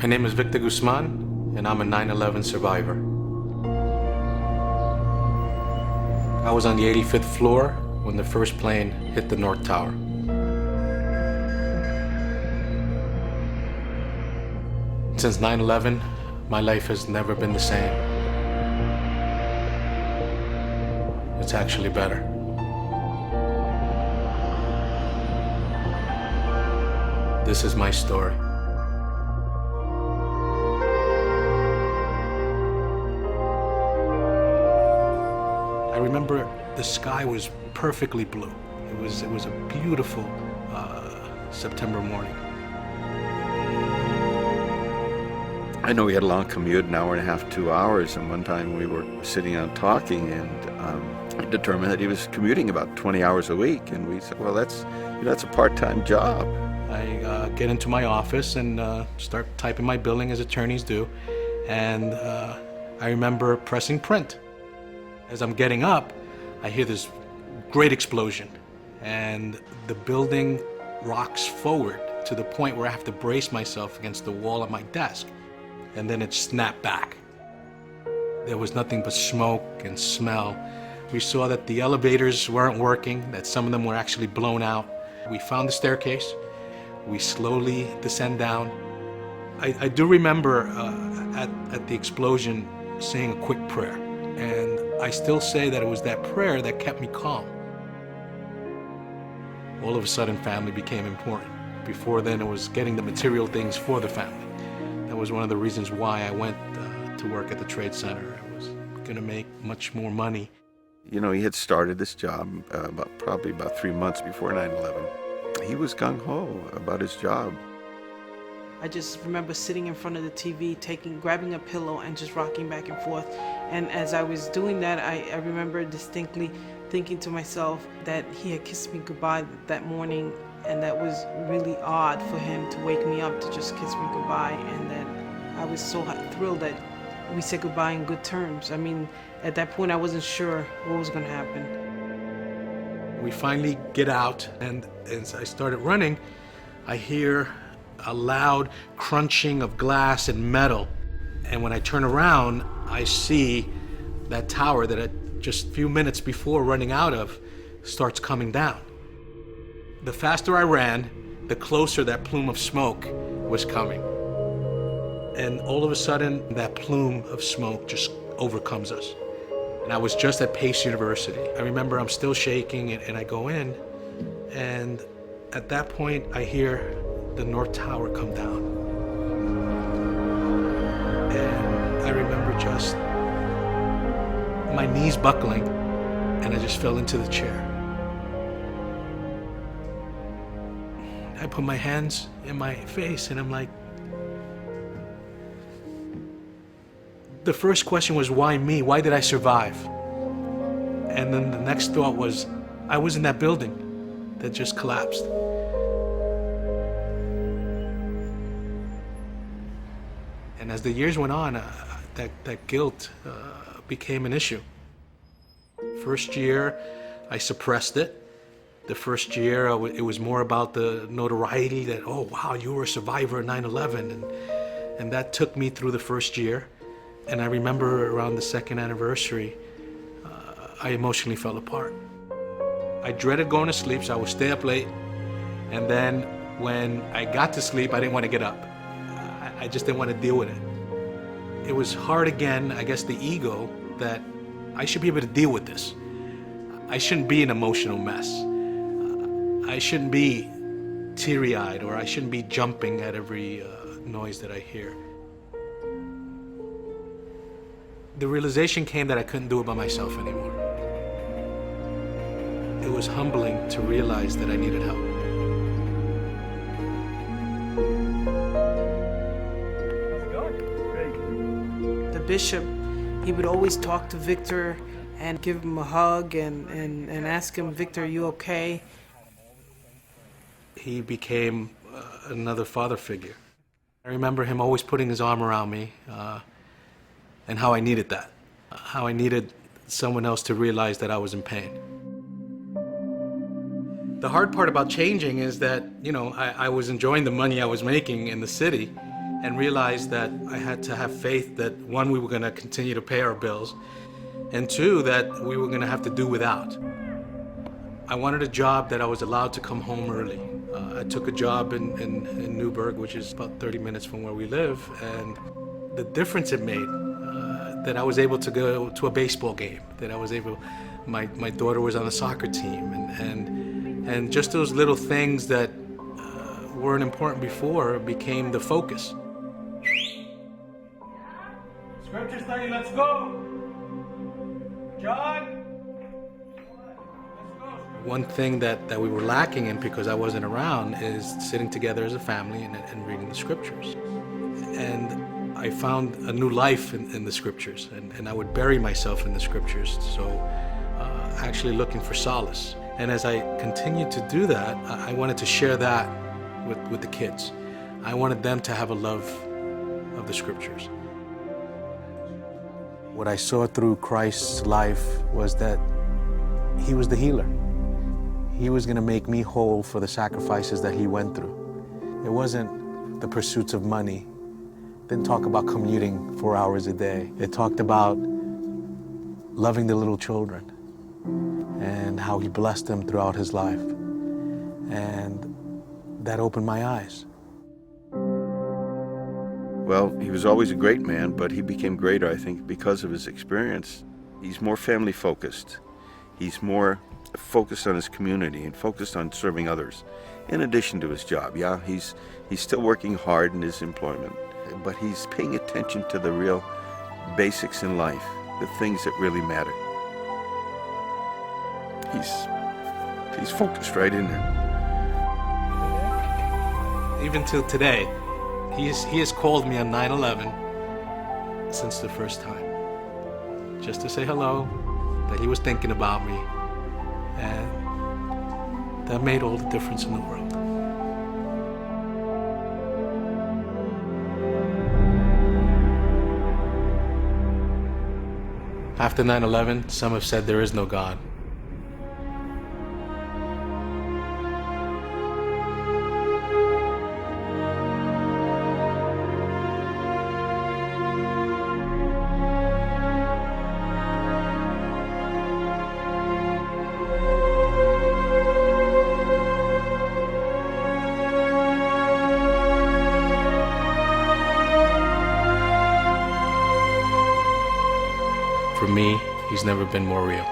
My name is Victor Guzman, and I'm a 9/11 survivor. I was on the 85th floor when the first plane hit the North Tower. Since 9/11, my life has never been the same. It's actually better. This is my story. I remember the sky was perfectly blue. It was a beautiful September morning. I know we had a long commute, an hour and a half, 2 hours, and one time we were sitting down talking, and I determined that he was commuting about 20 hours a week, and we said, well, that's a part-time job. I get into my office and start typing my billing as attorneys do, and I remember pressing print. As I'm getting up, I hear this great explosion, and the building rocks forward to the point where I have to brace myself against the wall of my desk, and then it snapped back. There was nothing but smoke and smell. We saw that the elevators weren't working, that some of them were actually blown out. We found the staircase. We slowly descend down. I do remember at the explosion saying a quick prayer, and I still say that it was that prayer that kept me calm. All of a sudden, family became important. Before then, it was getting the material things for the family. That was one of the reasons why I went to work at the Trade Center. I was going to make much more money. You know, he had started this job probably about 3 months before 9/11. He was gung-ho about his job. I just remember sitting in front of the TV, grabbing a pillow and just rocking back and forth. And as I was doing that, I remember distinctly thinking to myself that he had kissed me goodbye that morning, and that was really odd for him to wake me up to just kiss me goodbye, and that I was so thrilled that we said goodbye in good terms. I mean, at that point I wasn't sure what was going to happen. We finally get out, and as I started running, I hear a loud crunching of glass and metal. And when I turn around, I see that tower that I just a few minutes before running out of starts coming down. The faster I ran, the closer that plume of smoke was coming. And all of a sudden, that plume of smoke just overcomes us. And I was just at Pace University. I remember I'm still shaking, and I go in, and at that point, I hear the North Tower come down. And I remember just my knees buckling, and I just fell into the chair. I put my hands in my face, and I'm like, the first question was, why me? Why did I survive? And then the next thought was, I was in that building that just collapsed. And as the years went on, that guilt became an issue. First year, I suppressed it. The first year, it was more about the notoriety that, oh, wow, you were a survivor of 9/11. And that took me through the first year. And I remember around the second anniversary, I emotionally fell apart. I dreaded going to sleep, so I would stay up late. And then when I got to sleep, I didn't want to get up. I just didn't want to deal with it. It was hard again, I guess the ego, that I should be able to deal with this. I shouldn't be an emotional mess. I shouldn't be teary-eyed, or I shouldn't be jumping at every noise that I hear. The realization came that I couldn't do it by myself anymore. It was humbling to realize that I needed help. The bishop, he would always talk to Victor and give him a hug and ask him, Victor, are you okay? He became another father figure. I remember him always putting his arm around me, and how I needed that. How I needed someone else to realize that I was in pain. The hard part about changing is that, I was enjoying the money I was making in the city, and realized that I had to have faith that, one, we were going to continue to pay our bills, and two, that we were going to have to do without. I wanted a job that I was allowed to come home early. I took a job in Newburgh, which is about 30 minutes from where we live, and the difference it made, that I was able to go to a baseball game, that I was able, my daughter was on the soccer team, and just those little things that weren't important before became the focus. Scripture study, let's go. John? One thing that we were lacking in, because I wasn't around, is sitting together as a family and reading the scriptures. And I found a new life in the scriptures, and I would bury myself in the scriptures, so actually looking for solace. And as I continued to do that, I wanted to share that with the kids. I wanted them to have a love of the scriptures. What I saw through Christ's life was that he was the healer. He was going to make me whole for the sacrifices that he went through. It wasn't the pursuits of money. It didn't talk about commuting 4 hours a day. It talked about loving the little children and how he blessed them throughout his life. And that opened my eyes. Well, he was always a great man, but he became greater, I think, because of his experience. He's more family focused. He's more focused on his community and focused on serving others, in addition to his job. Yeah, he's still working hard in his employment, but he's paying attention to the real basics in life, the things that really matter. He's focused right in there. Even till today, he has called me on 9/11 since the first time, just to say hello, that he was thinking about me, and that made all the difference in the world. After 9/11, some have said there is no God. For me, he's never been more real.